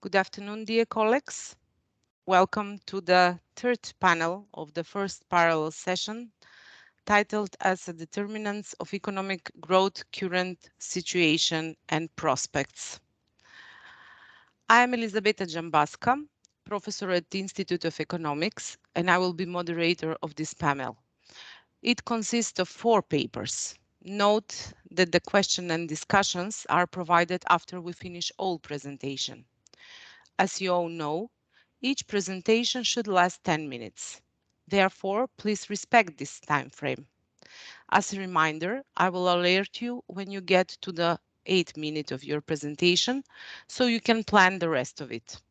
Good afternoon, dear colleagues. Welcome to the third panel of the first parallel session, titled as the Determinants of Economic Growth, Current Situation and Prospects. I am Elisabeta Jambaska, professor at the Institute of Economics, and I will be moderator of this panel. It consists of 4 papers. Note that the question and discussions are provided after we finish all presentation. As you all know, each presentation should last 10 minutes. Therefore, please respect this time frame. As a reminder, I will alert you when you get to the 8th minute of your presentation, so you can plan the rest of it.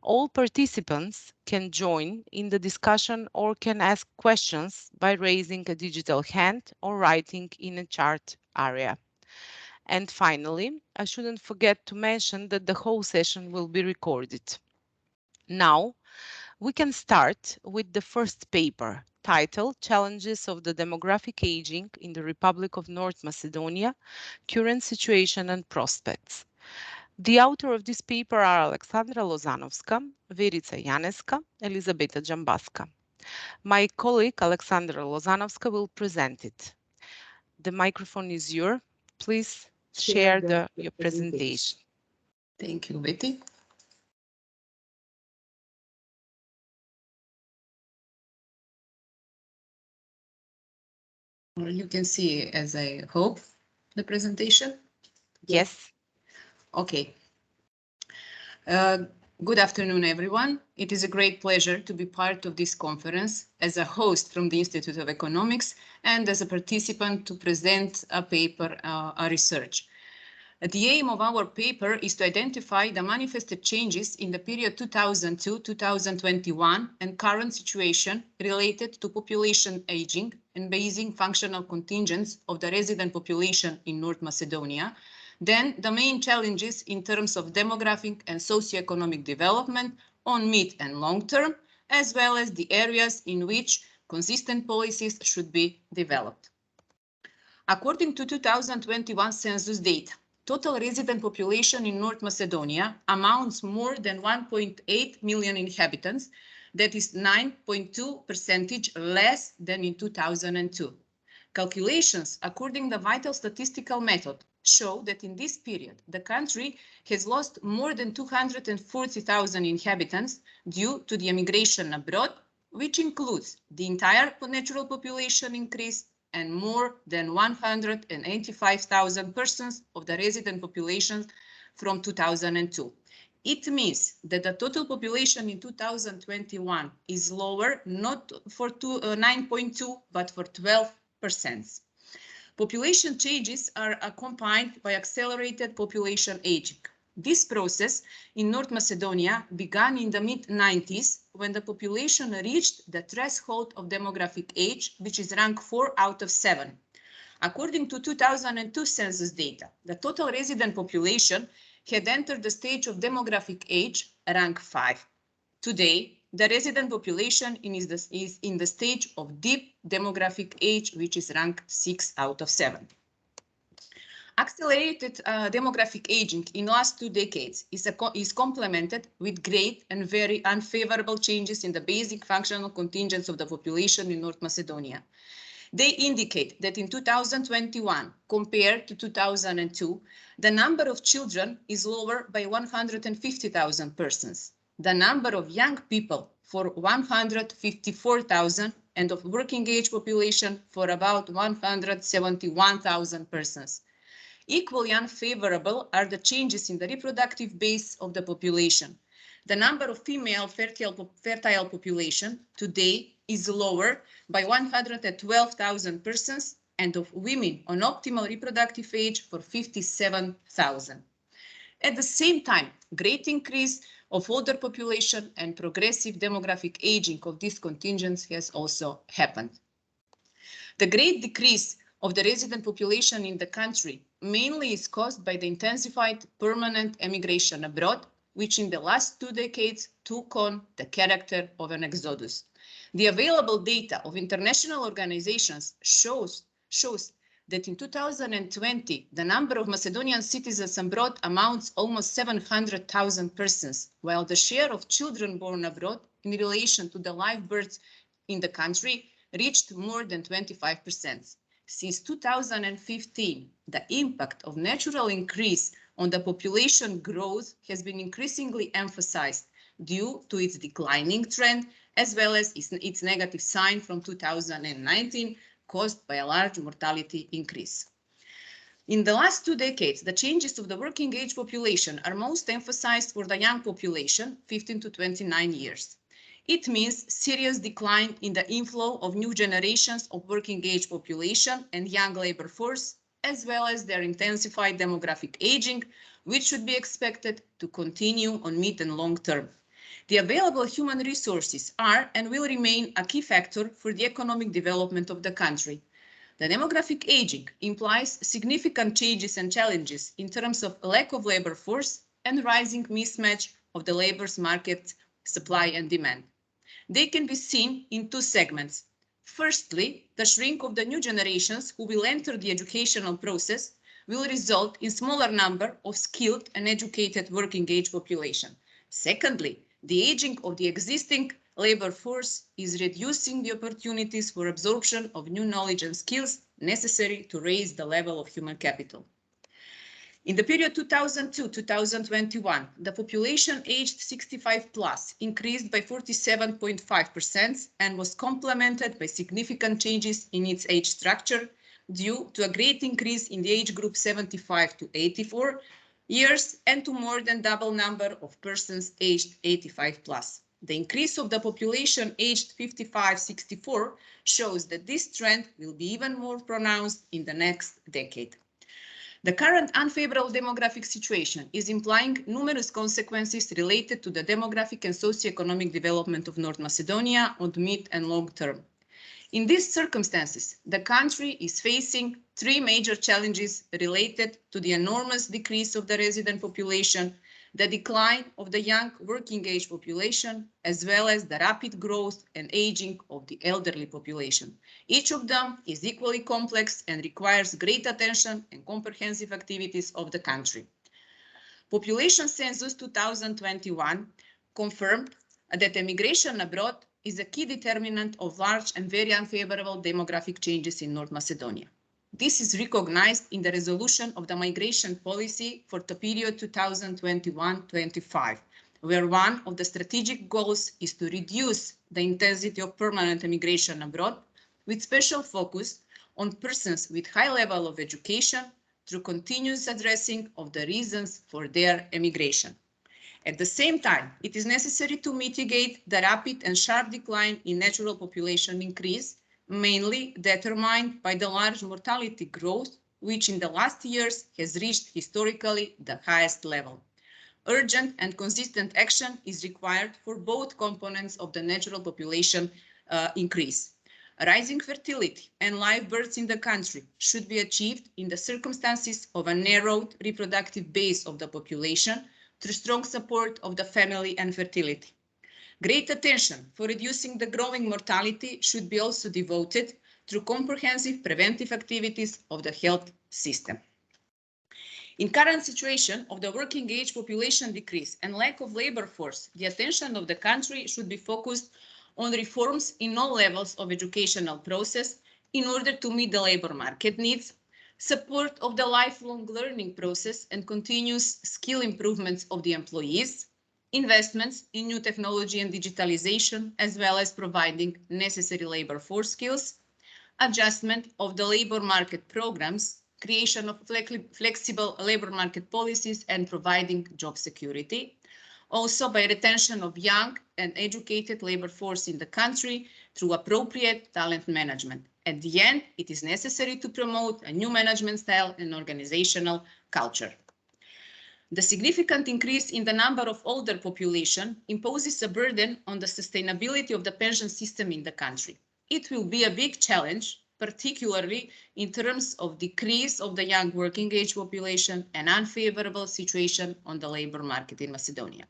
All participants can join in the discussion or can ask questions by raising a digital hand or writing in a chat area. And finally, I shouldn't forget to mention that the whole session will be recorded. Now, we can start with the first paper, titled Challenges of the Demographic Aging in the Republic of North Macedonia, Current Situation and Prospects. The author of this paper are Aleksandra Lozanovska, Verica Janeska, Elisabeta Jambaska. My colleague Aleksandra Lozanovska will present it. The microphone is yours. Please share your presentation. Thank you, Betty. You can see, as I hope, the presentation. Yes. Okay. Good afternoon, everyone. It is a great pleasure to be part of this conference as a host from the Institute of Economics and as a participant to present a paper, a research. The aim of our paper is to identify the manifested changes in the period 2002-2021 and current situation related to population aging and basing functional contingents of the resident population in North Macedonia, then the main challenges in terms of demographic and socioeconomic development on mid and long term, as well as the areas in which consistent policies should be developed. According to 2021 census data, total resident population in North Macedonia amounts more than 1.8 million inhabitants, that is 9.2% less than in 2002. Calculations according to the vital statistical method show that in this period, the country has lost more than 240,000 inhabitants due to the emigration abroad, which includes the entire natural population increase and more than 185,000 persons of the resident population from 2002. It means that the total population in 2021 is lower, not for 9.2, but for 12%. Population changes are accompanied by accelerated population aging. This process in North Macedonia began in the mid-90s when the population reached the threshold of demographic age, which is rank 4 out of 7. According to 2002 census data, the total resident population had entered the stage of demographic age, rank 5. Today, the resident population is in the stage of deep demographic age, which is rank 6 out of 7. Accelerated demographic aging in the last 2 decades is complemented with great and very unfavorable changes in the basic functional contingents of the population in North Macedonia. They indicate that in 2021, compared to 2002, the number of children is lower by 150,000 persons. The number of young people for 154,000 and of working age population for about 171,000 persons. Equally unfavorable are the changes in the reproductive base of the population. The number of female fertile population today is lower by 112,000 persons and of women on optimal reproductive age for 57,000. At the same time, great increase of older population and progressive demographic aging of these contingents has also happened. The great decrease of the resident population in the country mainly is caused by the intensified permanent emigration abroad, which in the last 2 decades took on the character of an exodus. The available data of international organizations shows that in 2020, the number of Macedonian citizens abroad amounts almost 700,000 persons, while the share of children born abroad in relation to the live births in the country reached more than 25%. Since 2015, the impact of natural increase on the population growth has been increasingly emphasized due to its declining trend, as well as its negative sign from 2019, caused by a large mortality increase. In the last 2 decades, the changes of the working age population are most emphasized for the young population, 15 to 29 years. It means serious decline in the inflow of new generations of working age population and young labor force, as well as their intensified demographic aging, which should be expected to continue on mid and long term. The available human resources are and will remain a key factor for the economic development of the country. The demographic aging implies significant changes and challenges in terms of lack of labor force and rising mismatch of the labor market supply and demand. They can be seen in two segments. Firstly, the shrink of the new generations who will enter the educational process will result in smaller number of skilled and educated working age population. Secondly, the aging of the existing labor force is reducing the opportunities for absorption of new knowledge and skills necessary to raise the level of human capital. In the period 2002-2021, the population aged 65 plus increased by 47.5% and was complemented by significant changes in its age structure due to a great increase in the age group 75 to 84 years and to more than double number of persons aged 85 plus. The increase of the population aged 55-64 shows that this trend will be even more pronounced in the next decade. The current unfavorable demographic situation is implying numerous consequences related to the demographic and socioeconomic development of North Macedonia on mid and long term. In these circumstances, the country is facing three major challenges related to the enormous decrease of the resident population, the decline of the young working age population, as well as the rapid growth and aging of the elderly population. Each of them is equally complex and requires great attention and comprehensive activities of the country. Population Census 2021 confirmed that emigration abroad is a key determinant of large and very unfavorable demographic changes in North Macedonia. This is recognized in the resolution of the migration policy for the period 2021-25, where one of the strategic goals is to reduce the intensity of permanent emigration abroad, with special focus on persons with high level of education through continuous addressing of the reasons for their emigration. At the same time, it is necessary to mitigate the rapid and sharp decline in natural population increase, mainly determined by the large mortality growth, which in the last years has reached historically the highest level. Urgent and consistent action is required for both components of the natural population increase. Rising fertility and live births in the country should be achieved in the circumstances of a narrowed reproductive base of the population through strong support of the family and fertility. Great attention for reducing the growing mortality should be also devoted through comprehensive preventive activities of the health system. In current situation of the working age population decrease and lack of labor force, the attention of the country should be focused on reforms in all levels of educational process in order to meet the labor market needs, support of the lifelong learning process and continuous skill improvements of the employees, investments in new technology and digitalization, as well as providing necessary labor force skills, adjustment of the labor market programs, creation of flexible labor market policies, and providing job security. Also by retention of young and educated labor force in the country through appropriate talent management. At the end, it is necessary to promote a new management style and organizational culture. The significant increase in the number of older population imposes a burden on the sustainability of the pension system in the country. It will be a big challenge, particularly in terms of decrease of the young working age population and unfavorable situation on the labor market in Macedonia.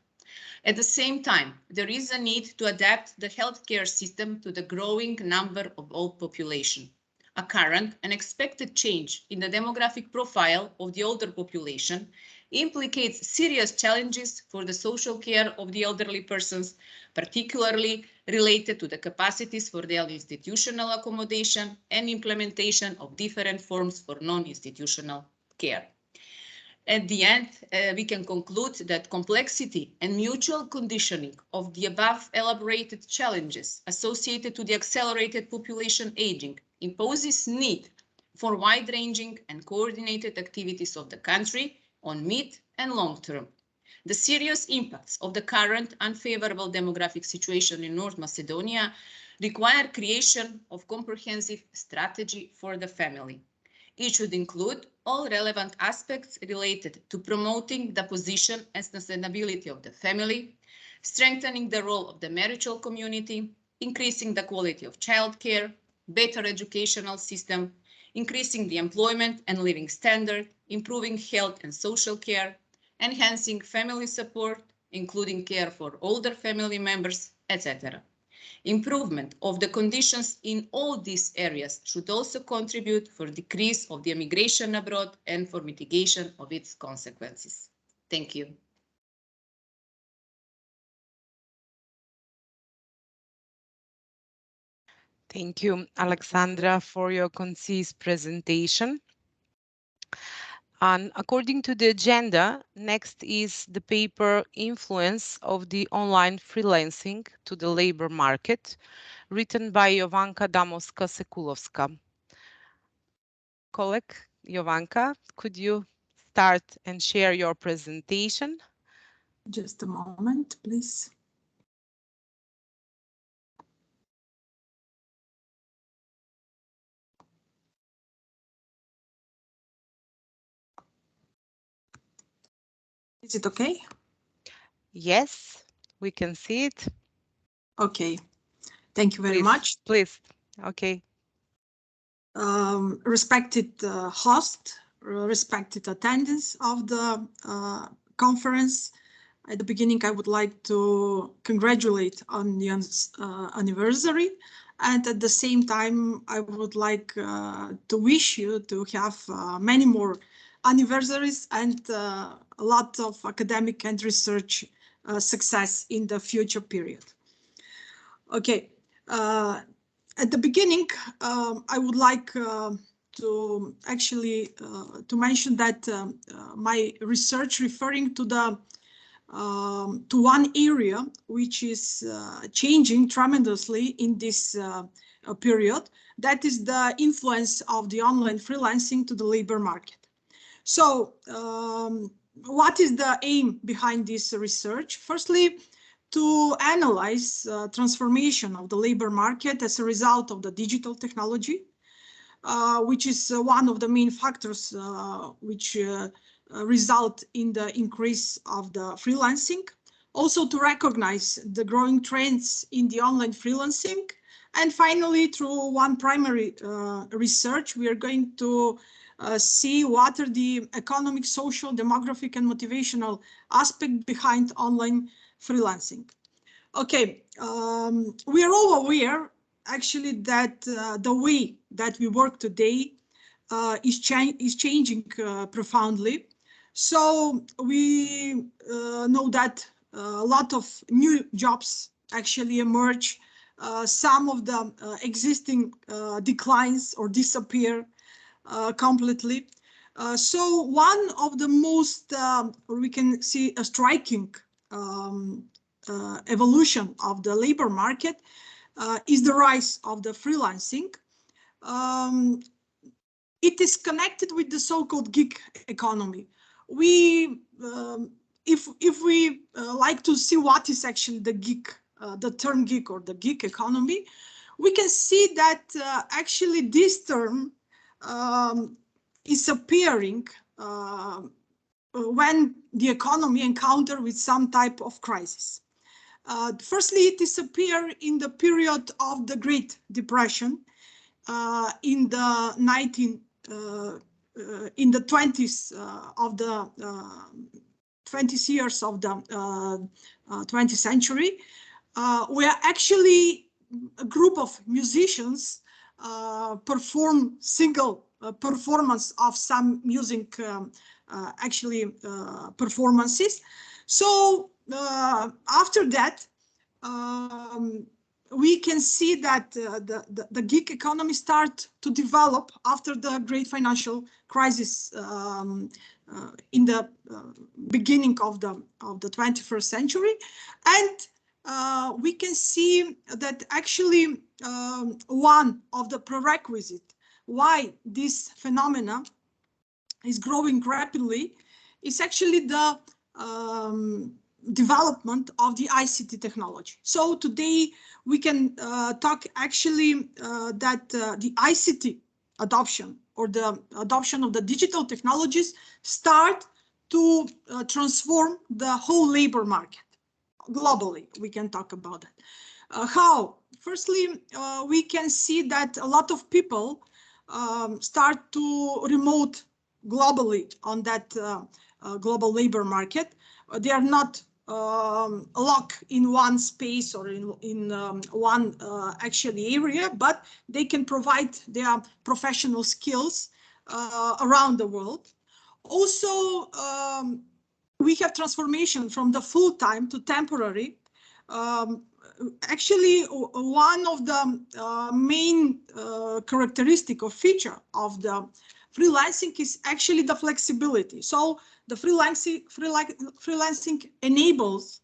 At the same time, there is a need to adapt the healthcare system to the growing number of old population. a current and expected change in the demographic profile of the older population implicates serious challenges for the social care of the elderly persons, particularly related to the capacities for their institutional accommodation and implementation of different forms for non-institutional care. At the end, we can conclude that complexity and mutual conditioning of the above elaborated challenges associated to the accelerated population aging imposes need for wide-ranging and coordinated activities of the country on mid and long term. The serious impacts of the current unfavorable demographic situation in North Macedonia require creation of comprehensive strategy for the family. It should include all relevant aspects related to promoting the position and sustainability of the family, strengthening the role of the marital community, increasing the quality of childcare, better educational system, increasing the employment and living standard, improving health and social care, enhancing family support, including care for older family members, etc. Improvement of the conditions in all these areas should also contribute for decrease of the emigration abroad and for mitigation of its consequences. Thank you. Thank you, Alexandra, for your concise presentation. And according to the agenda, next is the paper Influence of the Online Freelancing to the Labor Market, written by Jovanka Damoska-Sekulovska. Colleague Jovanka, could you start and share your presentation? Just a moment, please. Is it okay? Yes, we can see it. Okay, thank you very Please, much. Please, okay. Respected host, respected attendance of the conference. At the beginning, I would like to congratulate on the anniversary. And at the same time, I would like to wish you to have many more anniversaries and a lot of academic and research success in the future period. Okay, at the beginning, I would like to actually to mention that my research referring to the to one area which is changing tremendously in this period, that is the influence of the online freelancing to the labor market. So what is the aim behind this research? Firstly, to analyze transformation of the labor market as a result of the digital technology, which is one of the main factors which result in the increase of the freelancing. Also to recognize the growing trends in the online freelancing. And finally, through one primary research, we are going to see what are the economic, social, demographic, and motivational aspects behind online freelancing. Okay, we are all aware actually that the way that we work today is changing profoundly. So we know that a lot of new jobs actually emerge. Some of the existing declines or disappear completely. So one of the most, we can see a striking evolution of the labor market is the rise of the freelancing. It is connected with the so-called gig economy. We, if we like to see what is actually the gig, the term gig or the gig economy, we can see that actually this term is appearing when the economy encounter with some type of crisis. Firstly, it disappeared in the period of the Great Depression in the 20s of the 20 years of the 20th century, where actually a group of musicians perform single performance of some music actually performances. So after that, we can see that the gig economy start to develop after the great financial crisis in the beginning of the 21st century, and we can see that actually one of the prerequisites why this phenomena is growing rapidly is actually the development of the ICT technology. So today we can talk actually that the ICT adoption or the adoption of the digital technologies start to transform the whole labor market globally. We can talk about that. How? Firstly, we can see that a lot of people start to remote globally on that global labor market. They are not locked in one space or in one actually area, but they can provide their professional skills around the world. Also, we have transformation from the full-time to temporary. Actually, one of the main characteristic or feature of the freelancing is actually the flexibility. So the freelancing enables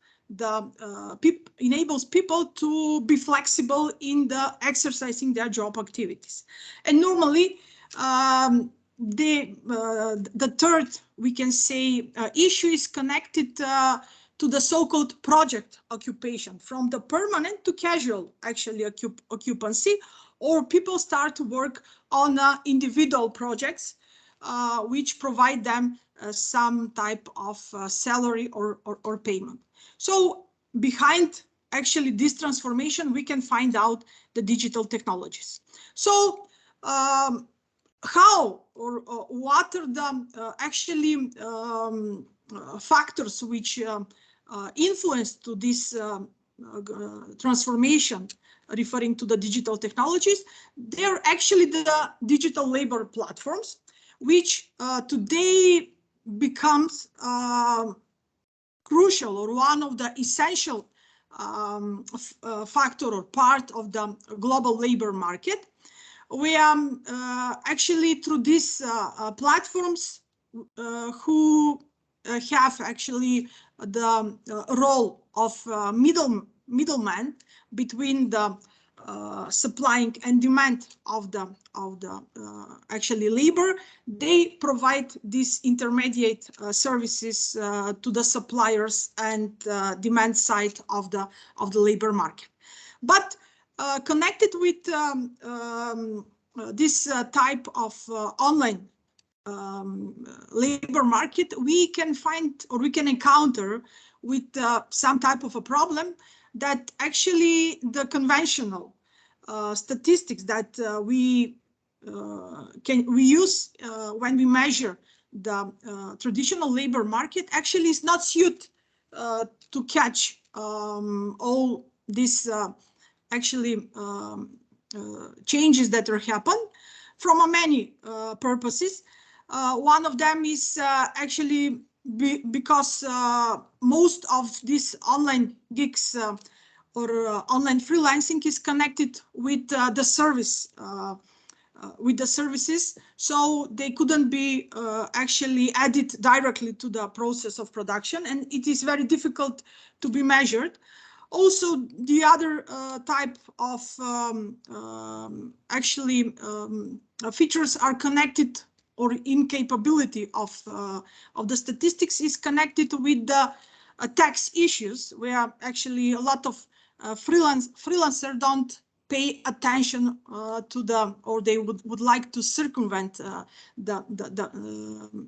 people to be flexible in the exercising their job activities. And normally, the third, we can say, issue is connected to the so-called project occupation, from the permanent to casual actually occupancy, or people start to work on individual projects which provide them some type of salary or payment. So behind actually this transformation, we can find out the digital technologies. So how or what are the actually factors which influence to this transformation referring to the digital technologies? They're actually the digital labor platforms, which today becomes crucial or one of the essential factor or part of the global labor market. We actually through these platforms who have actually the role of middleman between the supplying and demand of the actually labor. They provide these intermediate services to the suppliers and demand side of the labor market. But connected with this type of online labor market, we can find or we can encounter with some type of a problem that actually the conventional statistics that we use when we measure the traditional labor market actually is not suited to catch all these actually changes that are happen from many purposes. One of them is actually because most of these online gigs or online freelancing is connected with the service, with the services, so they couldn't be actually added directly to the process of production, and it is very difficult to be measured. Also, the other type of actually features are connected, or incapability of the statistics is connected with the tax issues, where actually a lot of freelancer don't pay attention to the, or they would like to circumvent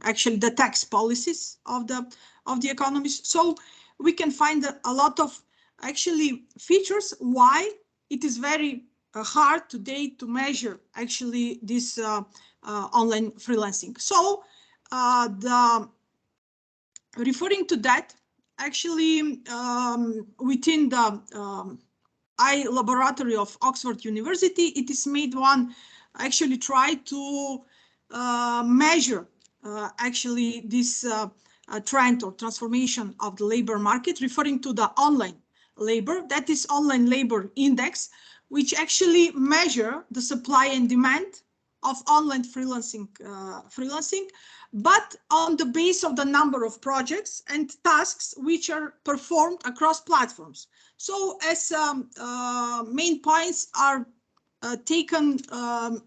actually the tax policies of the economies. So we can find a lot of actually features why it is very hard today to measure actually this online freelancing. So referring to that, actually within the I laboratory of Oxford University. It is made one actually try to measure actually this trend or transformation of the labor market, referring to the online labor. That is online labor index, which actually measure the supply and demand of online freelancing, but on the base of the number of projects and tasks which are performed across platforms. So as main points are taken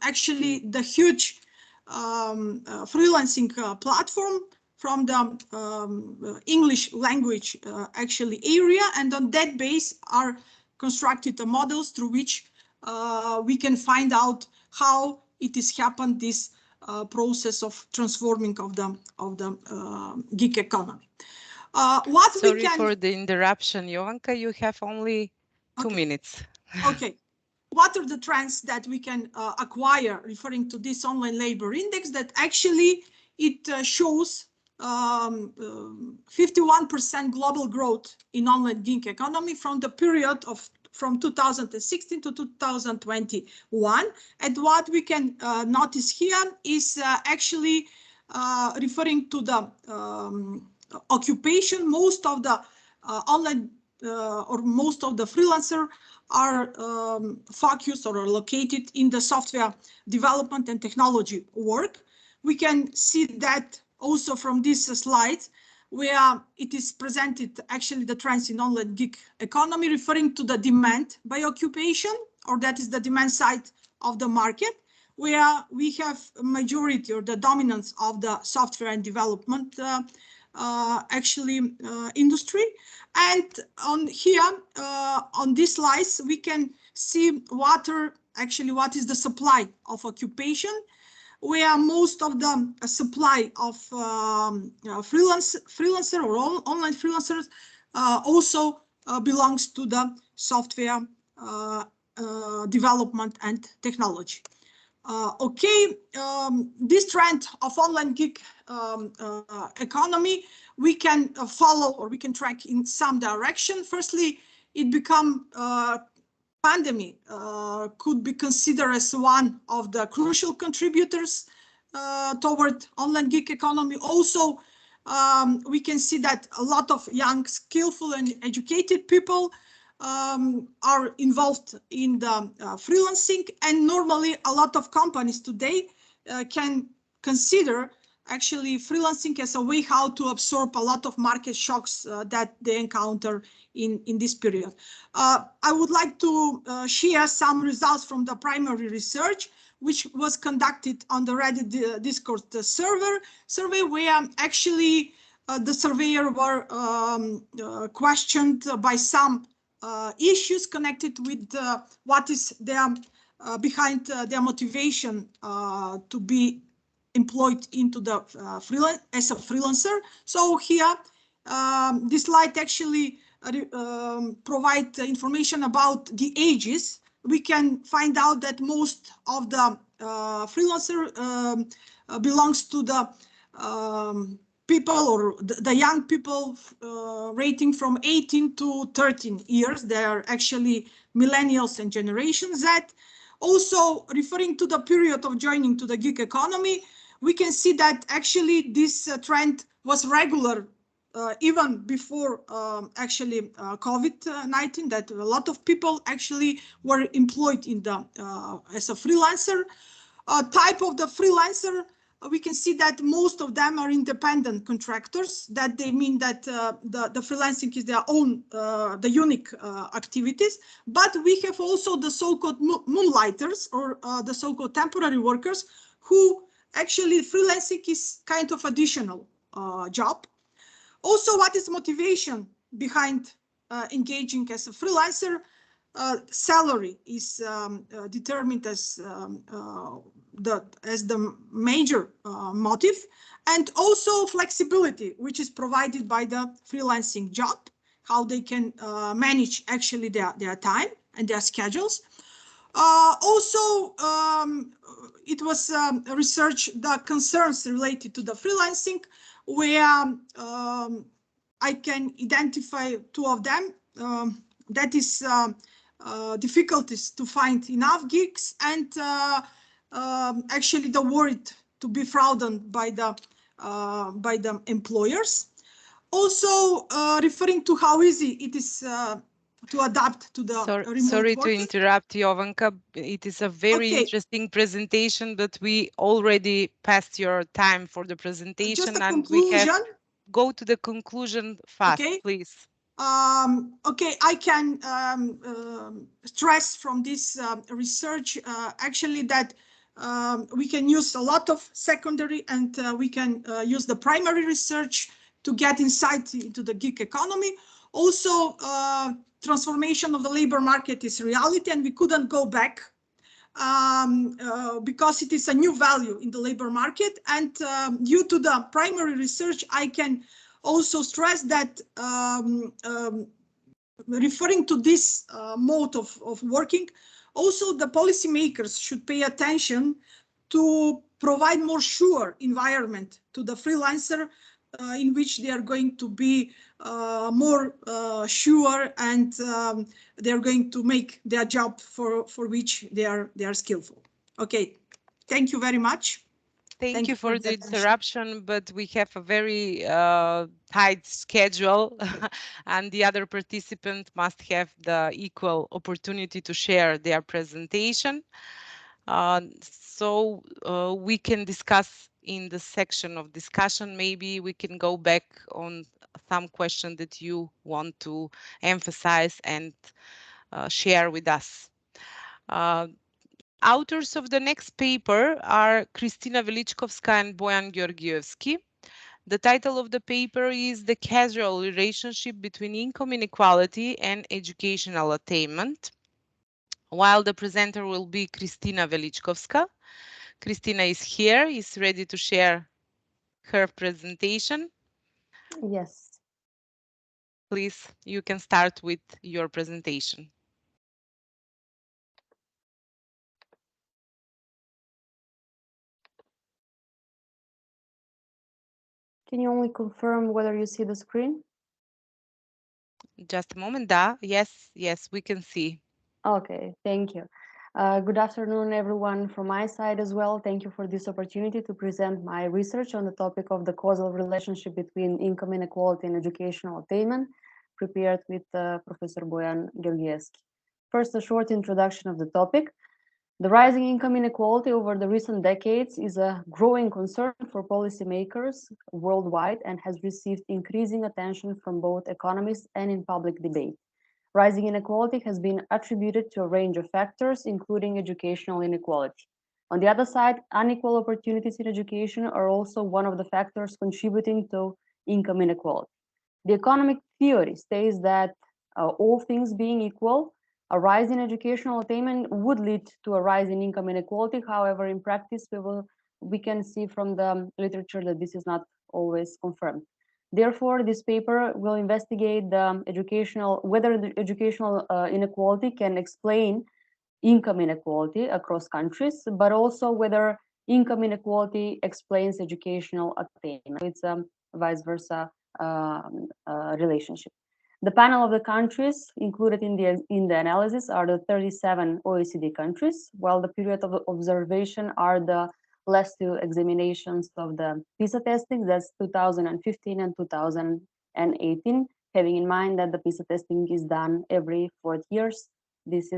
actually the huge freelancing platform from the English language actually area, and on that base are constructed the models through which we can find out how it is happened, this process of transforming of the gig economy. What Sorry we can... for the interruption, Jovanka. You have only 2 minutes. Okay. What are the trends that we can acquire referring to this online labor index? That actually it shows 51% global growth in online gig economy from the period of from 2016 to 2021. And what we can notice here is actually referring to the occupation. Most of the online or most of the freelancer are focused or are located in the software development and technology work. We can see that also from this slide, where it is presented actually the trends in online gig economy, referring to the demand by occupation, or that is the demand side of the market, where we have a majority or the dominance of the software and development industry. And on here, on these slides, we can see what is the supply of occupation, where most of the supply of freelancer or online freelancers also belongs to the software development and technology. This trend of online gig economy, we can follow or we can track in some direction. Firstly, it become pandemic could be considered as one of the crucial contributors toward online gig economy. Also, we can see that a lot of young, skillful and educated people are involved in the freelancing, and normally a lot of companies today can consider actually freelancing as a way how to absorb a lot of market shocks that they encounter in this period. I would like to share some results from the primary research, which was conducted on the Reddit Discord survey, where actually the surveyor were questioned by some issues connected with what is their behind their motivation to be employed into the as a freelancer. So here, this slide actually provide information about the ages. We can find out that most of the freelancer belongs to the people or the young people rating from 18 to 13 years. They are actually millennials and Generation Z. Also, referring to the period of joining to the gig economy, we can see that actually this trend was regular even before actually COVID-19, that a lot of people actually were employed in the as a freelancer. Type of the freelancer, we can see that most of them are independent contractors. That they mean that the freelancing is their own, the unique activities. But we have also the so-called moonlighters, or the so-called temporary workers, who actually freelancing is kind of additional job. Also, what is motivation behind engaging as a freelancer? Salary is determined as the major motive, and also flexibility, which is provided by the freelancing job, how they can manage actually their time and their schedules. Also, it was research the concerns related to the freelancing, where I can identify two of them. That is difficulties to find enough gigs, and actually the worry to be frauded by the employers. Also, referring to how easy it is to adapt to the remote sorry working. to interrupt, Jovanka. It is a very interesting presentation, but we already passed your time for the presentation. Just a and conclusion. We have go to the conclusion fast, please. Okay, I can stress from this research actually that we can use a lot of secondary, and we can use the primary research to get insight into the gig economy. Also, transformation of the labor market is reality, and we couldn't go back because it is a new value in the labor market. And due to the primary research, I can also stress that referring to this mode of working, also the policymakers should pay attention to provide more sure environment to the freelancer in which they are going to be more sure, and they're going to make their job for which they are skillful. Okay, thank you very much. Thank you for the interruption, but we have a very tight schedule and the other participant must have the equal opportunity to share their presentation. So we can discuss in the section of discussion. Maybe we can go back on some question that you want to emphasize and share with us. Authors of the next paper are Kristina Velichkovska and Bojan Georgievski. The title of the paper is The Causal Relationship Between Income Inequality and Educational Attainment. While the presenter will be Kristina Velichkovska. Kristina is here, is ready to share her presentation. Yes. Please, you can start with your presentation. Can you only confirm whether you see the screen? Just a moment. Da, yes, we can see. Okay, thank you. Good afternoon, everyone, from my side as well. Thank you for this opportunity to present my research on the topic of the causal relationship between income inequality and educational attainment, prepared with Professor Bojan Georgievski. First, a short introduction of the topic. The rising income inequality over the recent decades is a growing concern for policymakers worldwide and has received increasing attention from both economists and in public debate. Rising inequality has been attributed to a range of factors, including educational inequality. On the other side, unequal opportunities in education are also one of the factors contributing to income inequality. The economic theory states that all things being equal, a rise in educational attainment would lead to a rise in income inequality. However, in practice, we can see from the literature that this is not always confirmed. Therefore, this paper will investigate whether the educational inequality can explain income inequality across countries, but also whether income inequality explains educational attainment. It's a vice versa relationship. The panel of the countries included in the analysis are the 37 OECD countries, while the period of observation are the last two examinations of the PISA testing, that's 2015 and 2018, having in mind that the PISA testing is done every 4 years. This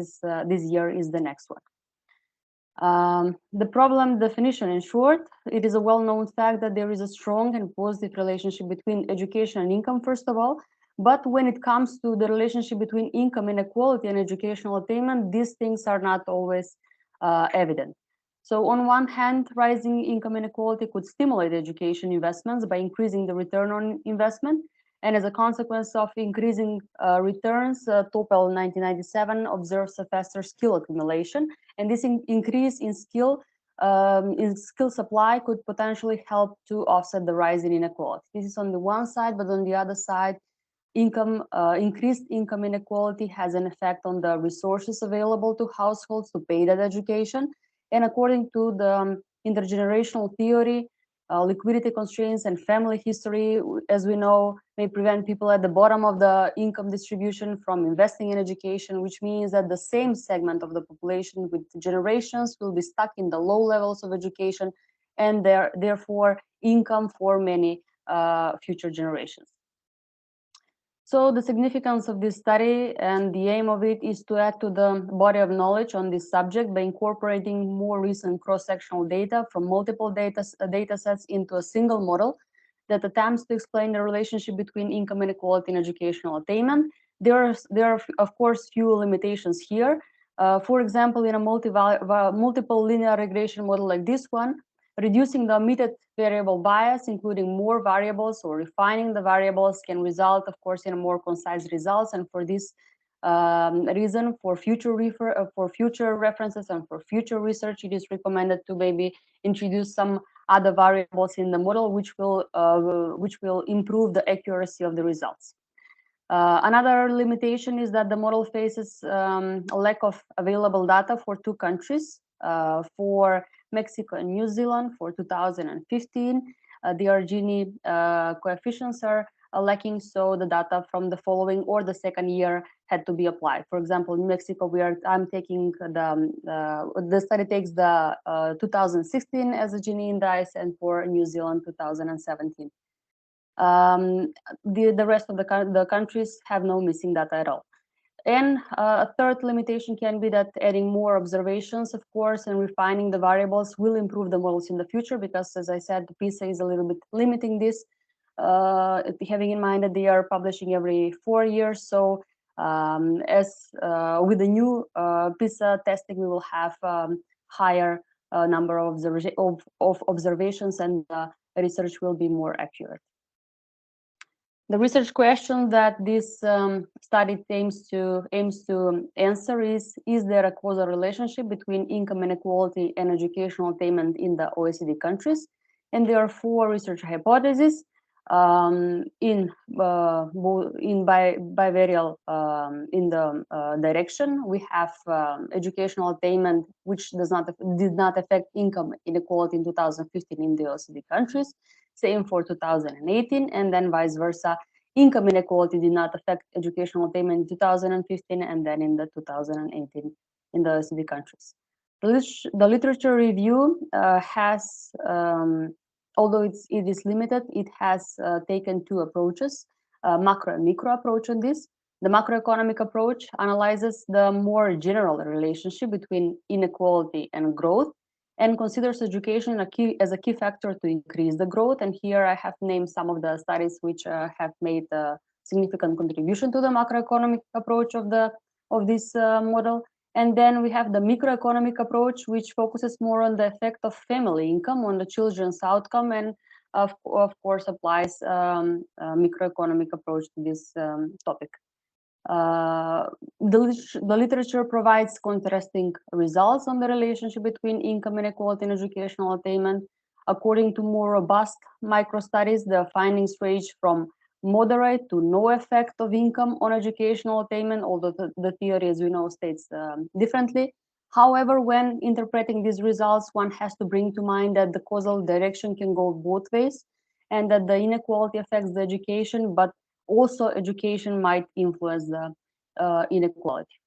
year is the next one. The problem definition, in short, it is a well-known fact that there is a strong and positive relationship between education and income, first of all. But when it comes to the relationship between income inequality and educational attainment, these things are not always evident. So on one hand, rising income inequality could stimulate education investments by increasing the return on investment. And as a consequence of increasing returns, TOPL 1997 observes a faster skill accumulation. And this increase in skill supply could potentially help to offset the rise in inequality. This is on the one side, but on the other side, increased income inequality has an effect on the resources available to households to pay that education. And according to the intergenerational theory, liquidity constraints and family history, as we know, may prevent people at the bottom of the income distribution from investing in education, which means that the same segment of the population with generations will be stuck in the low levels of education and therefore income for many future generations. So the significance of this study and the aim of it is to add to the body of knowledge on this subject by incorporating more recent cross-sectional data from multiple data sets into a single model that attempts to explain the relationship between income inequality and educational attainment. There are of course few limitations here. For example, in a multiple linear regression model like this one, reducing the omitted variable bias, including more variables or refining the variables, can result, of course, in a more concise results. And for this reason, for future references and for future research, it is recommended to maybe introduce some other variables in the model, which will improve the accuracy of the results. Another limitation is that the model faces a lack of available data for two countries, for Mexico and New Zealand for 2015. The Gini coefficients are lacking, so the data from the following or the second year had to be applied. For example, in Mexico, I'm taking the study takes the 2016 as a Gini index, and for New Zealand 2017. The rest of the countries have no missing data at all. And a third limitation can be that adding more observations, of course, and refining the variables will improve the models in the future, because, as I said, the PISA is a little bit limiting this, having in mind that they are publishing every 4 years. So with the new PISA testing, we will have higher number of observations, and research will be more accurate. The research question that this study aims to answer is there a causal relationship between income inequality and educational attainment in the OECD countries? And there are 4 research hypotheses in bivarial in the direction. We have educational attainment, which did not affect income inequality in 2015 in the OECD countries. Same for 2018, and then vice versa. Income inequality did not affect educational attainment in 2015, and then in the 2018 in the OECD countries. The literature review has, although it is limited, it has taken 2 approaches, macro and micro approach on this. The macroeconomic approach analyzes the more general relationship between inequality and growth, and considers education as a key factor to increase the growth. And here I have named some of the studies which have made a significant contribution to the macroeconomic approach of this model. And then we have the microeconomic approach, which focuses more on the effect of family income on the children's outcome, and of course applies microeconomic approach to this topic. The literature provides contrasting results on the relationship between income inequality and educational attainment. According to more robust micro studies, the findings range from moderate to no effect of income on educational attainment, although the theory, as we know, states differently. However, when interpreting these results, one has to bring to mind that the causal direction can go both ways, and that the inequality affects the education, but also education might influence the inequality.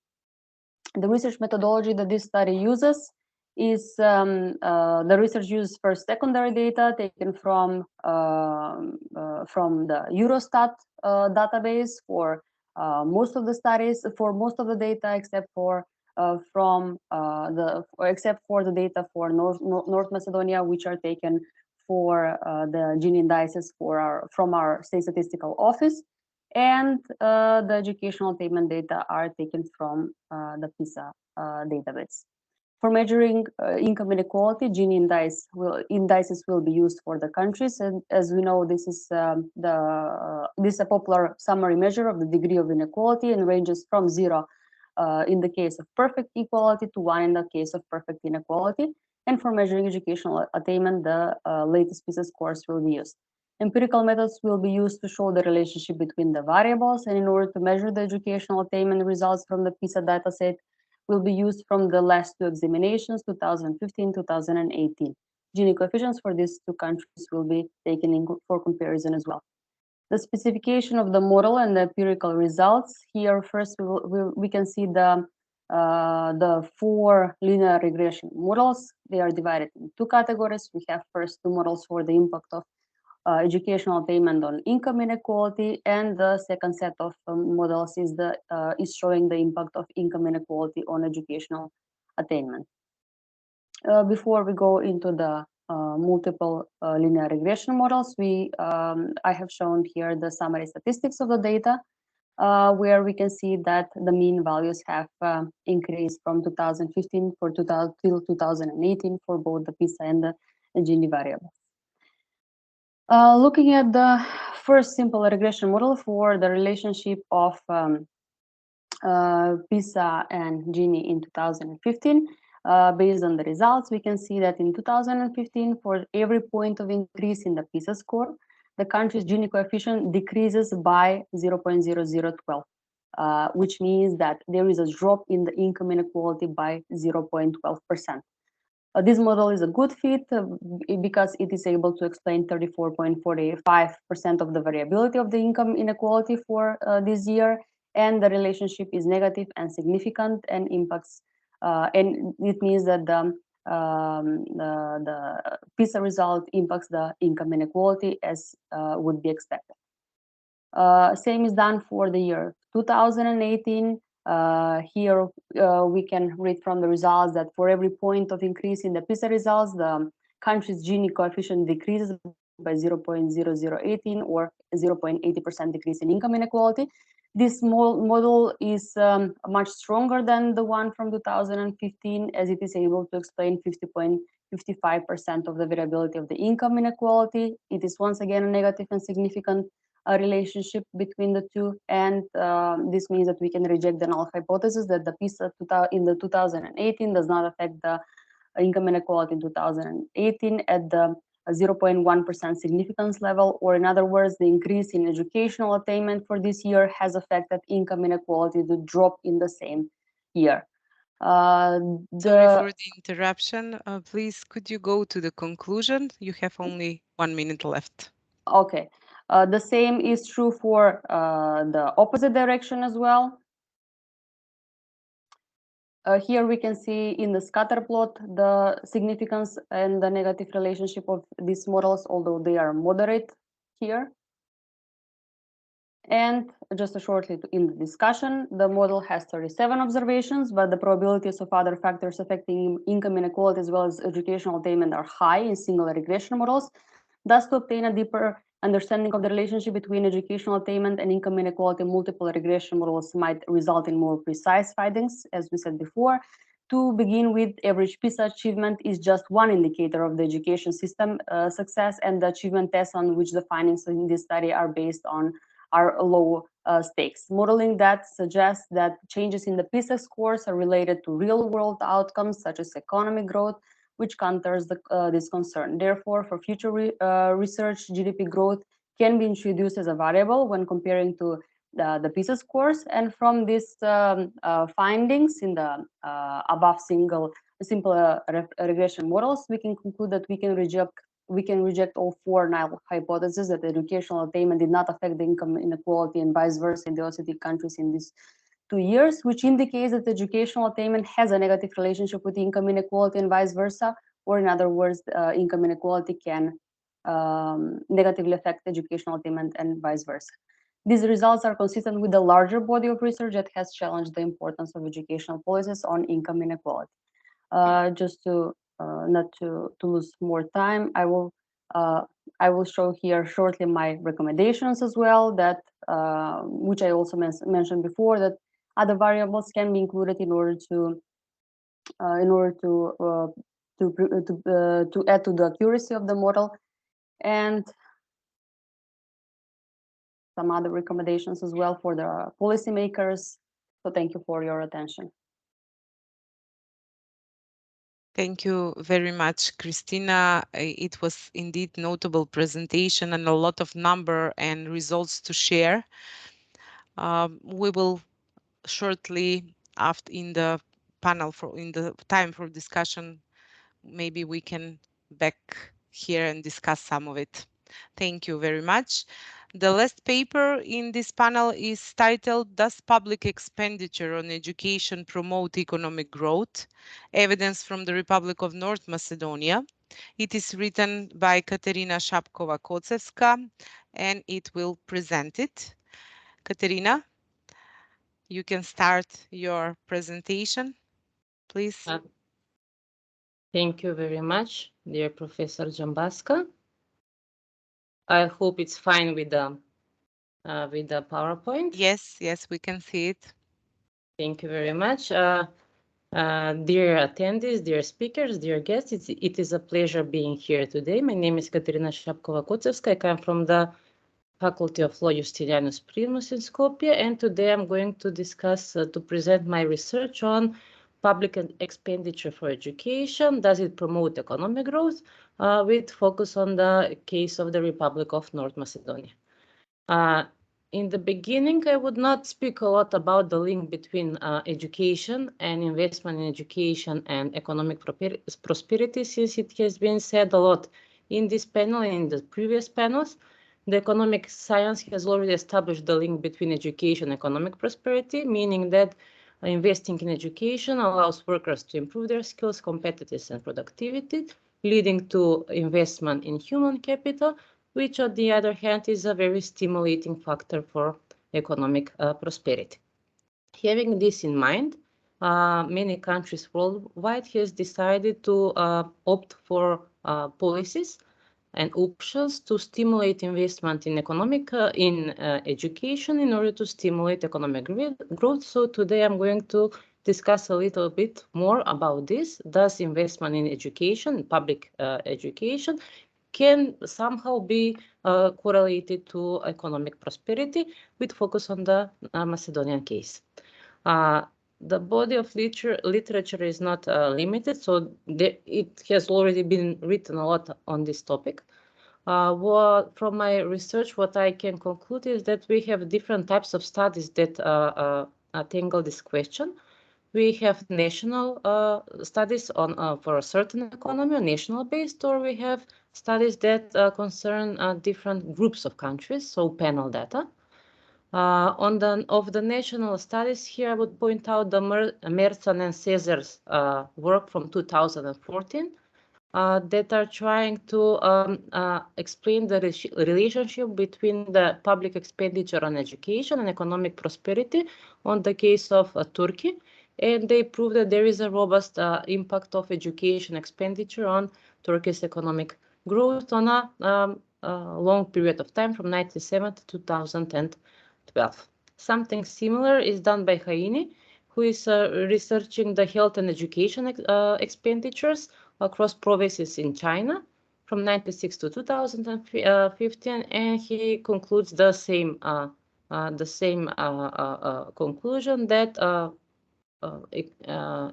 The research methodology that this study uses is the research uses first secondary data taken from the Eurostat database for most of the studies, for most of the data, except for the data for North Macedonia, which are taken for the Gini indices from our state statistical office. And the educational attainment data are taken from the PISA database. For measuring income inequality, Gini indices will be used for the countries, and as we know, this is a popular summary measure of the degree of inequality, and ranges from 0 in the case of perfect equality to 1 in the case of perfect inequality. And for measuring educational attainment, the latest PISA scores will be used. Empirical methods will be used to show the relationship between the variables, and in order to measure the educational attainment results from the PISA dataset will be used from the last 2 examinations, 2015, 2018. Gini coefficients for these two countries will be taken in for comparison as well. The specification of the model and the empirical results. Here, first we can see the four linear regression models. They are divided in two categories. We have first two models for the impact of educational attainment on income inequality, and the second set of models is showing the impact of income inequality on educational attainment. Before we go into the multiple linear regression models, I have shown here the summary statistics of the data, where we can see that the mean values have increased from 2015 till 2018 for both the PISA and the Gini variables. Looking at the first simple regression model for the relationship of PISA and Gini in 2015, based on the results, we can see that in 2015, for every point of increase in the PISA score, the country's Gini coefficient decreases by 0.0012, which means that there is a drop in the income inequality by 0.12%. This model is a good fit because it is able to explain 34.45% of the variability of the income inequality for this year, and the relationship is negative and significant and impacts, and it means that the PISA result impacts the income inequality as would be expected. Same is done for the year 2018. Here we can read from the results that for every point of increase in the PISA results, the country's Gini coefficient decreases by 0.0018 or 0.80% decrease in income inequality. This model is much stronger than the one from 2015, as it is able to explain 50.55% of the variability of the income inequality. It is once again a negative and significant relationship between the two, and this means that we can reject the null hypothesis that the PISA in the 2018 does not affect the income inequality in 2018 at the 0.1% significance level, or in other words, the increase in educational attainment for this year has affected income inequality to drop in the same year. Sorry for the interruption. Please, could you go to the conclusion? You have only 1 minute left. Okay. The same is true for the opposite direction as well. Here we can see in the scatter plot the significance and the negative relationship of these models, although they are moderate here. And just shortly in the discussion, the model has 37 observations, but the probabilities of other factors affecting income inequality as well as educational attainment are high in single regression models. Thus, to obtain a deeper understanding of the relationship between educational attainment and income inequality, multiple regression models might result in more precise findings, as we said before. To begin with, average PISA achievement is just one indicator of the education system success, and the achievement tests on which the findings in this study are based on are low stakes. Modeling that suggests that changes in the PISA scores are related to real-world outcomes such as economic growth, which counters this concern. Therefore, for future research, GDP growth can be introduced as a variable when comparing to the PISA scores. And from these findings in the above simple regression models, we can conclude that we can reject all four null hypotheses that educational attainment did not affect the income inequality and vice versa in the OECD countries in these 2 years, which indicates that educational attainment has a negative relationship with income inequality and vice versa, or in other words, income inequality can negatively affect educational attainment and vice versa. These results are consistent with the larger body of research that has challenged the importance of educational policies on income inequality. Just to not to lose more time, I will show here shortly my recommendations as well, that which I also mentioned before, that other variables can be included in order to add to the accuracy of the model, and some other recommendations as well for the policymakers. So thank you for your attention. Thank you very much, Christina. It was indeed notable presentation and a lot of number and results to share. We will shortly after in the panel in the time for discussion, maybe we can back here and discuss some of it. Thank you very much. The last paper in this panel is titled, Does Public Expenditure on Education Promote Economic Growth? Evidence from the Republic of North Macedonia. It is written by Katerina Shapkova-Kocevska, and it will present it. Katerina, you can start your presentation, please. Thank you very much, dear Professor Jambaska. I hope it's fine with the PowerPoint. Yes, we can see it. Thank you very much. Dear attendees, dear speakers, dear guests, it is a pleasure being here today. My name is Katerina Shapkova-Kocevska. I come from the Faculty of Law Justinianus Primus in Skopje, and today I'm going to discuss, to present my research on public expenditure for education. Does it promote economic growth? With focus on the case of the Republic of North Macedonia. In the beginning, I would not speak a lot about the link between education and investment in education and economic prosperity, since it has been said a lot in this panel and in the previous panels. The economic science has already established the link between education and economic prosperity, meaning that investing in education allows workers to improve their skills, competitiveness, and productivity, leading to investment in human capital, which on the other hand is a very stimulating factor for economic prosperity. Having this in mind, many countries worldwide has decided to opt for policies and options to stimulate investment in education in order to stimulate economic growth. So today I'm going to discuss a little bit more about this. Does investment in education, public education, can somehow be correlated to economic prosperity, with focus on the Macedonian case. The body of literature is not limited, so it has already been written a lot on this topic. From my research, what I can conclude is that we have different types of studies that tackle this question. We have national studies on for a certain economy, national based, or we have studies that concern different groups of countries, so panel data. Of the national studies here, I would point out the Merson and Caesar's work from 2014 that are trying to explain the relationship between the public expenditure on education and economic prosperity on the case of Turkey. And they prove that there is a robust impact of education expenditure on Turkey's economic growth on a long period of time from 1997 to 2012. Something similar is done by Haini, who is researching the health and education expenditures across provinces in China from 1996 to 2015, and he concludes the same conclusion that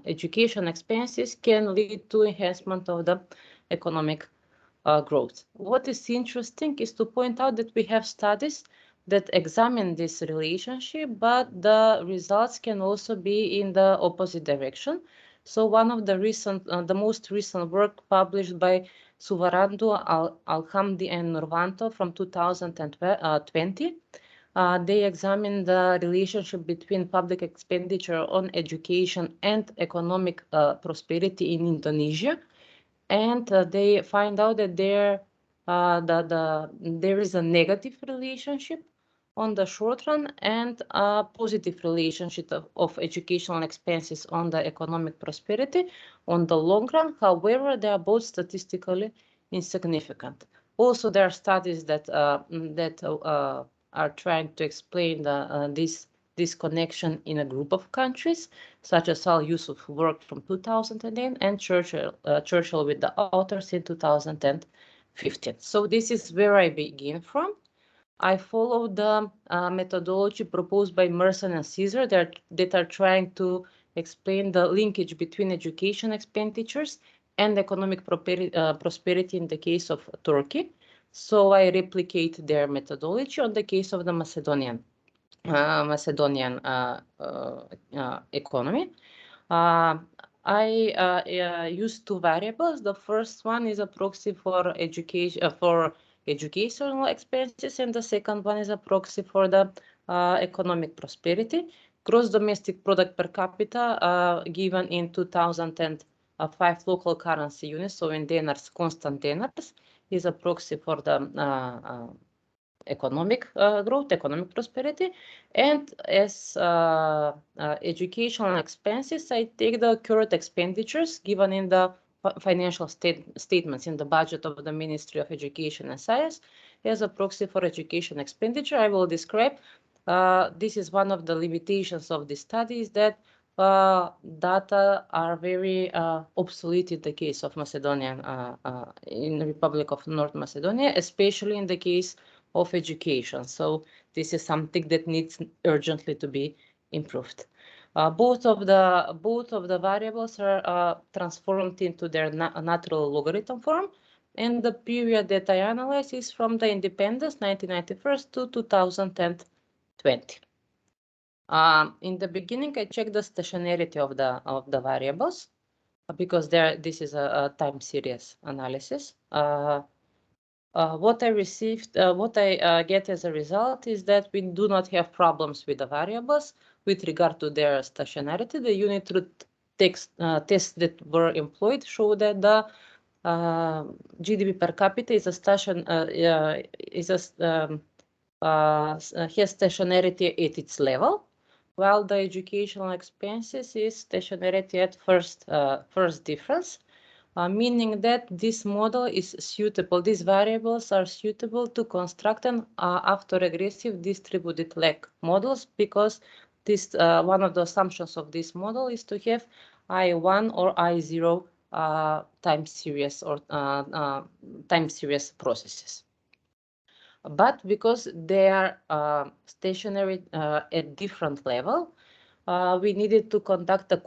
education expenses can lead to enhancement of the economic growth. What is interesting is to point out that we have studies that examine this relationship, but the results can also be in the opposite direction. So one of the most recent work published by Suvarandu, Alhamdi, and Nurvanto from 2020, they examine the relationship between public expenditure on education and economic prosperity in Indonesia. And they find out that there is a negative relationship on the short run and a positive relationship of educational expenses on the economic prosperity on the long run. However, they are both statistically insignificant. Also, there are studies that are trying to explain this connection in a group of countries, such as Al Yusuf worked from 2010 and Churchill with the authors in 2015. So this is where I begin from. I follow the methodology proposed by Merson and Caesar that are trying to explain the linkage between education expenditures and economic prosperity in the case of Turkey. So I replicate their methodology on the case of the Macedonian economy. I use two variables. The first one is a proxy for educational expenses, and the second one is a proxy for the economic prosperity. Gross domestic product per capita given in 2005 local currency units, so in denars, constant denars, is a proxy for the economic growth, economic prosperity. And as educational expenses, I take the current expenditures given in the financial statements in the budget of the Ministry of Education and Science as a proxy for education expenditure. I will describe. This is one of the limitations of this study, is that data are very obsolete in the case of Macedonia, in the Republic of North Macedonia, especially in the case of education. So this is something that needs urgently to be improved. Both of the variables are transformed into their natural logarithm form, and the period that I analyze is from the independence 1991 to 2020. In the beginning, I checked the stationarity of the variables because this is a time series analysis. What I get as a result is that we do not have problems with the variables with regard to their stationarity. The unit root tests that were employed show that the GDP per capita is has stationarity at its level, while the educational expenses is stationarity at first difference. Meaning that this model is suitable, these variables are suitable to construct an autoregressive distributed lag models, because this one of the assumptions of this model is to have I1 or I0 time series or time series processes. But because they are stationary at different level, we needed to conduct a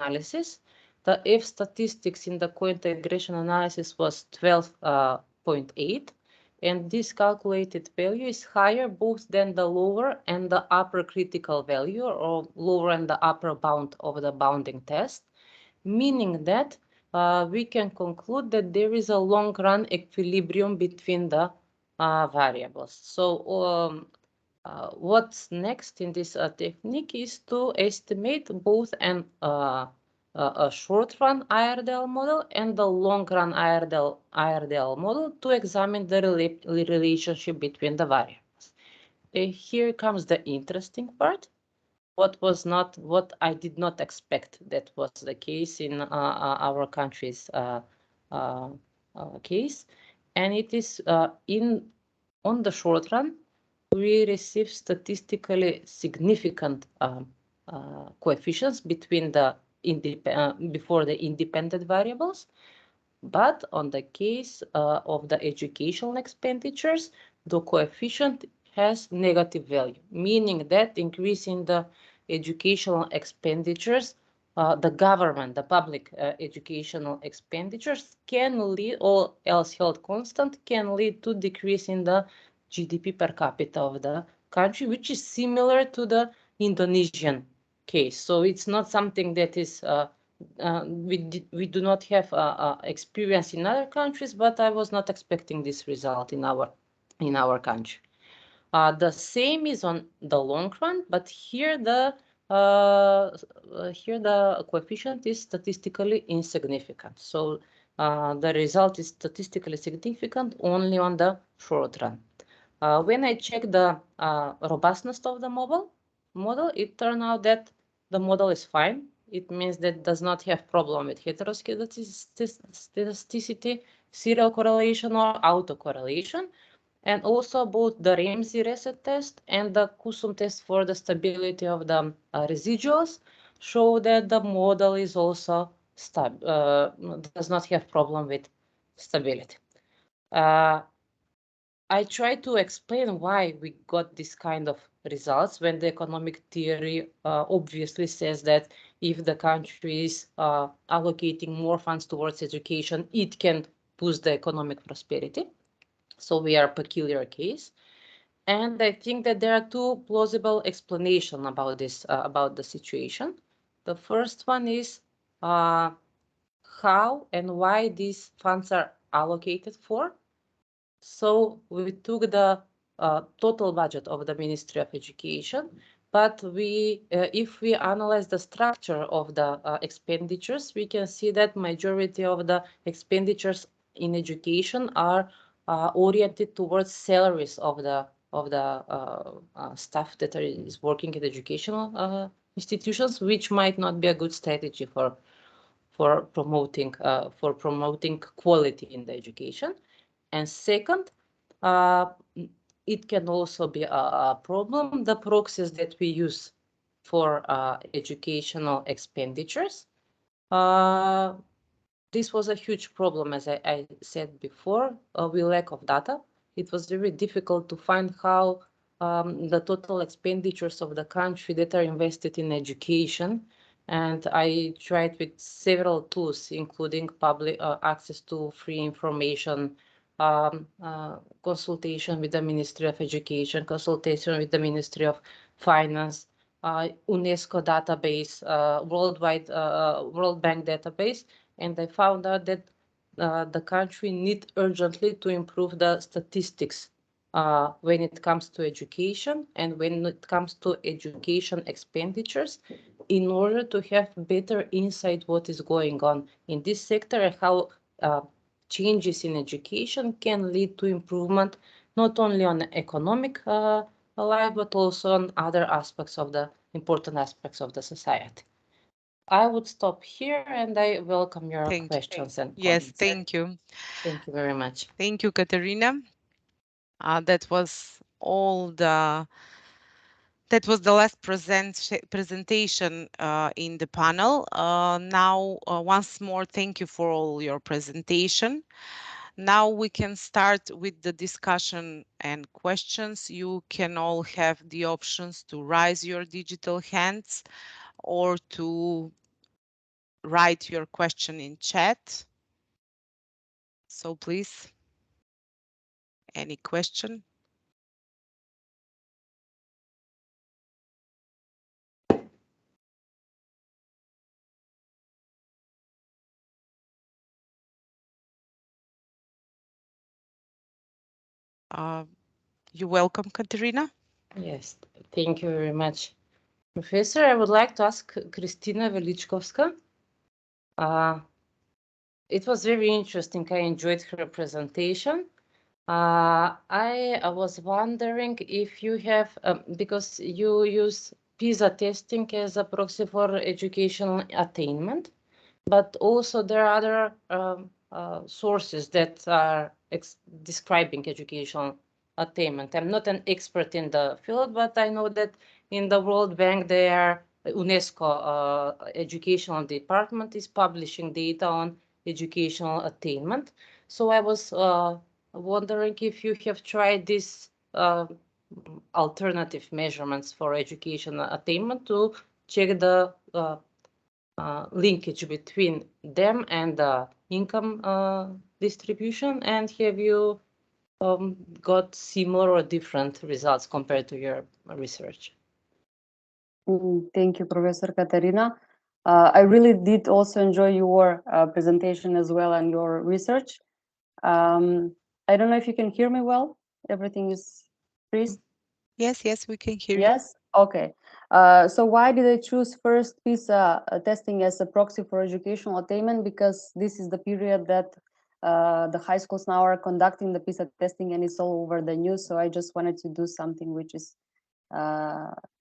analysis. The F statistics in the co-integration analysis was 12.8, and this calculated value is higher both than the lower and the upper critical value, or lower and the upper bound of the bounding test, meaning that we can conclude that there is a long-run equilibrium between the variables. So what's next in this technique is to estimate both a short-run IRDL model and the long-run IRDL model to examine the relationship between the variables. Here comes the interesting part. What I did not expect that was the case in our country's case, and it is on the short run we receive statistically significant coefficients between the before the independent variables, but on the case of the educational expenditures, the coefficient has negative value, meaning that increasing the educational expenditures, the government, the public educational expenditures can lead, all else held constant, can lead to decrease in the GDP per capita of the country, which is similar to the Indonesian case. So it's not something that is we do not have experience in other countries, but I was not expecting this result in our country. The same is on the long run, but here the coefficient is statistically insignificant. So the result is statistically significant only on the short run. When I check the robustness of the model, it turned out that the model is fine. It means that it does not have problem with heteroscedasticity, serial correlation, or autocorrelation. And also both the Ramsey reset test and the Kusum test for the stability of the residuals show that the model is also does not have problem with stability. I try to explain why we got this kind of results when the economic theory obviously says that if the country is allocating more funds towards education, it can boost the economic prosperity. So we are a peculiar case. And I think that there are two plausible explanations about this, about the situation. The first one is how and why these funds are allocated for. So we took the total budget of the Ministry of Education, but if we analyze the structure of the expenditures, we can see that majority of the expenditures in education are oriented towards salaries of the staff that is working at educational institutions, which might not be a good strategy for promoting quality in the education. And second, it can also be a problem, the proxies that we use for educational expenditures. This was a huge problem, as I said before, with lack of data. It was very difficult to find how the total expenditures of the country that are invested in education. And I tried with several tools, including public access to free information, consultation with the Ministry of Education, consultation with the Ministry of Finance, UNESCO database, World Bank database, and I found out that the country needs urgently to improve the statistics when it comes to education and when it comes to education expenditures, in order to have better insight what is going on in this sector and how changes in education can lead to improvement not only on economic life but also on other aspects of the important aspects of the society. I would stop here and I welcome your questions and comments. Yes, thank you. Thank you very much. Thank you, Katerina. That was the last presentation in the panel. Now, once more, thank you for all your presentation. Now we can start with the discussion and questions. You can all have the options to raise your digital hands or to write your question in chat. So please, any question? You're welcome, Katerina. Yes, thank you very much. Professor, I would like to ask Kristina Velichkovska. It was very interesting. I enjoyed her presentation. I was wondering if you have, because you use PISA testing as a proxy for educational attainment, but also there are other sources that are describing educational attainment. I'm not an expert in the field, but I know that in the World Bank, UNESCO educational department is publishing data on educational attainment. So I was wondering if you have tried these alternative measurements for educational attainment to check the linkage between them and the income distribution, and have you got similar or different results compared to your research? Thank you, Professor Katarina. I really did also enjoy your presentation as well and your research. I don't know if you can hear me well. Everything is freeze? Yes, we can hear you. Yes? Okay. So why did I choose first PISA testing as a proxy for educational attainment? Because this is the period that the high schools now are conducting the PISA testing and it's all over the news. So I just wanted to do something which is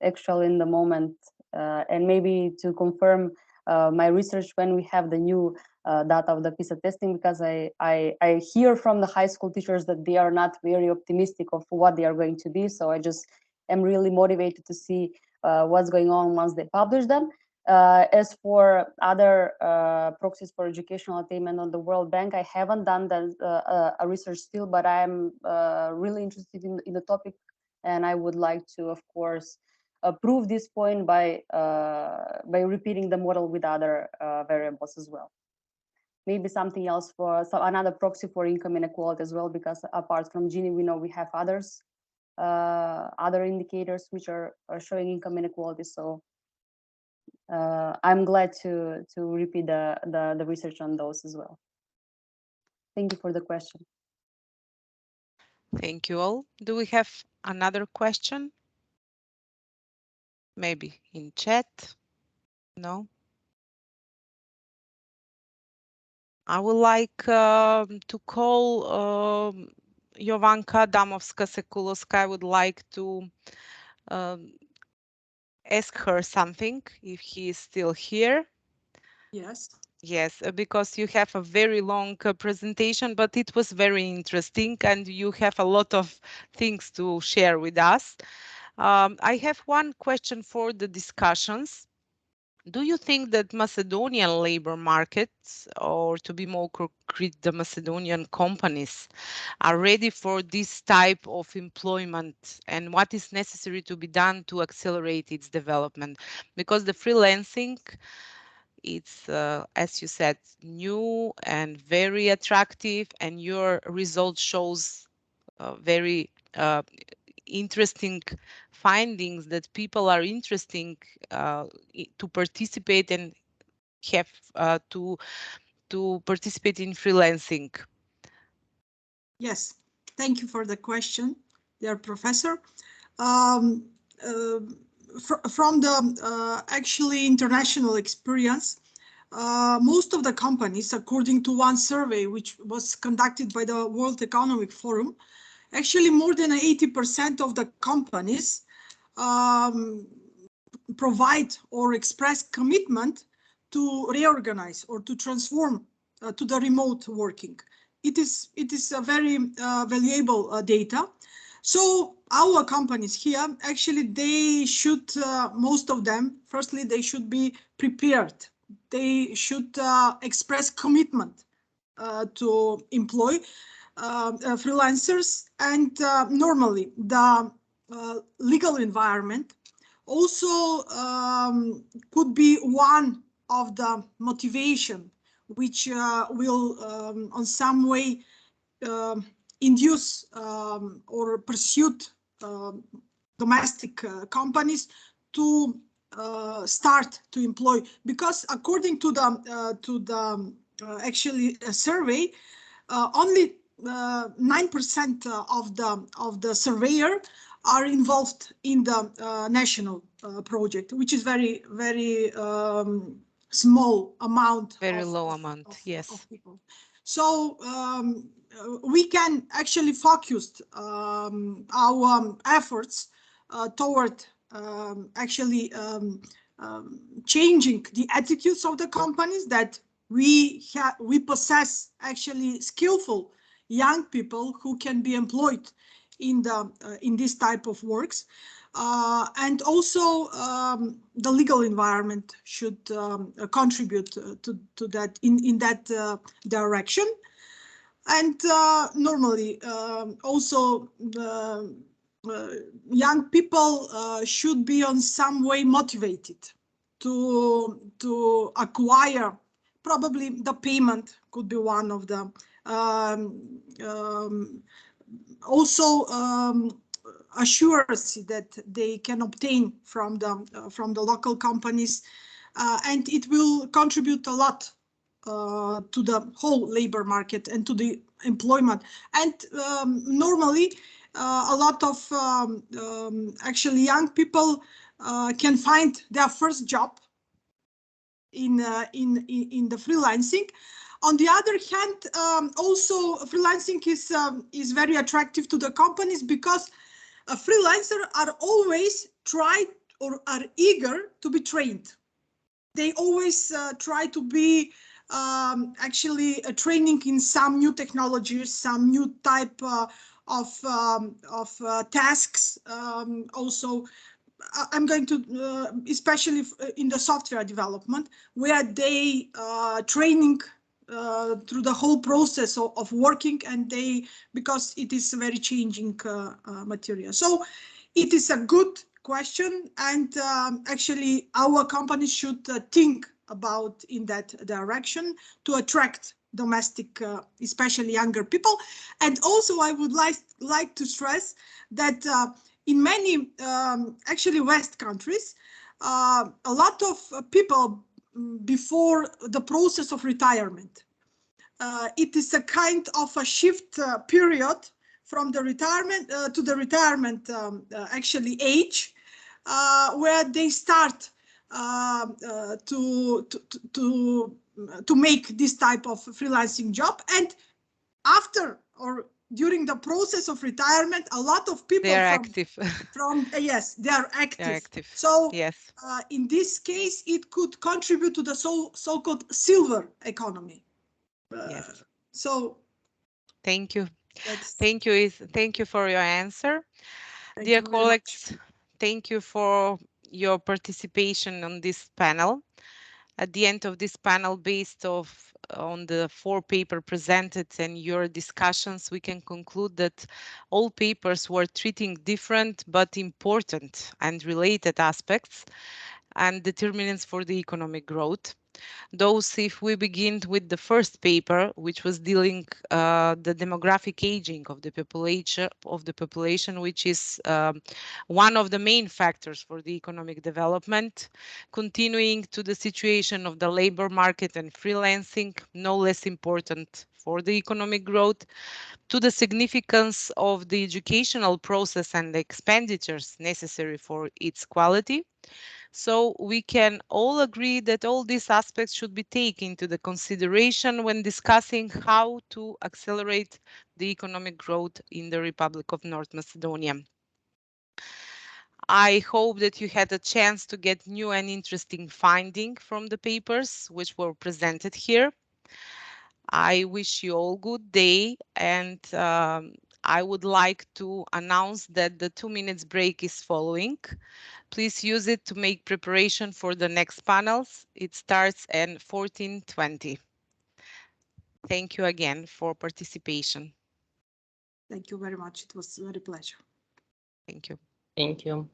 actual in the moment, and maybe to confirm my research when we have the new data of the PISA testing, because I hear from the high school teachers that they are not very optimistic of what they are going to be. So I just am really motivated to see what's going on once they publish them. As for other proxies for educational attainment on the World Bank, I haven't done that a research still, but I'm really interested in the topic, and I would like to, of course, prove this point by repeating the model with other variables as well. Maybe something else for another proxy for income inequality as well, because apart from Gini, we know we have others, other indicators which are showing income inequality. So I'm glad to repeat the research on those as well. Thank you for the question. Thank you all. Do we have another question? Maybe in chat? No? I would like to call Jovanka Damovska-Sekulovska. I would like to ask her something, if he is still here. Yes. Yes, because you have a very long presentation, but it was very interesting and you have a lot of things to share with us. I have one question for the discussions. Do you think that Macedonian labor markets, or to be more concrete, the Macedonian companies, are ready for this type of employment, and what is necessary to be done to accelerate its development? Because the freelancing, it's, as you said, new and very attractive, and your result shows very interesting findings that people are interesting to participate and have to participate in freelancing. Yes, thank you for the question, dear professor. From the actually international experience, most of the companies, according to one survey which was conducted by the World Economic Forum, actually more than 80% of the companies provide or express commitment to reorganize or to transform to the remote working. It is a very valuable data. So our companies here, actually, they should, most of them, firstly, they should be prepared. They should express commitment to employ freelancers, and normally the legal environment also could be one of the motivation which will on some way induce or pursue domestic companies to start to employ, because according to the actually a survey, only 9% of the surveyor are involved in the national project, which is very small amount. Very low amount, yes. Of people. So we can actually focus our efforts toward actually changing the attitudes of the companies, that we possess actually skillful young people who can be employed in this type of works, and also the legal environment should contribute to that in that direction. And normally also young people should be on some way motivated to acquire. Probably the payment could be one of them. Also assurance that they can obtain from the local companies, and it will contribute a lot to the whole labor market and to the employment. And normally a lot of actually young people can find their first job in the freelancing. On the other hand, also freelancing is very attractive to the companies, because a freelancer are always try or are eager to be trained. They always try to be actually training in some new technologies, some new type of tasks. Also, I'm going to, especially in the software development, where they training through the whole process of working, and because it is a very changing material. So it is a good question, and actually our companies should think about in that direction to attract domestic, especially younger people. And also I would like to stress that in many actually West countries, a lot of people before the process of retirement. It is a kind of a shift period from the retirement to the retirement actually age, where they start to make this type of freelancing job. And after or during the process of retirement, a lot of people They are active. yes, they are active. They are active. So yes. In this case, it could contribute to the so-called silver economy. Yes. So Thank you. that's Thank you. Thank you for your answer. thank Dear you very much. colleagues, thank you for your participation on this panel. At the end of this panel, based on the 4 papers presented and your discussions, we can conclude that all papers were treating different but important and related aspects and determinants for the economic growth. Those, if we begin with the first paper, which was dealing the demographic aging of the population, which is one of the main factors for the economic development, continuing to the situation of the labor market and freelancing, no less important for the economic growth, to the significance of the educational process and the expenditures necessary for its quality. So we can all agree that all these aspects should be taken into the consideration when discussing how to accelerate the economic growth in the Republic of North Macedonia. I hope that you had a chance to get new and interesting findings from the papers which were presented here. I wish you all good day, and I would like to announce that the 2 minutes break is following. Please use it to make preparation for the next panels. It starts at 14:20. Thank you again for participation. Thank you very much. It was a very pleasure. Thank you. Thank you.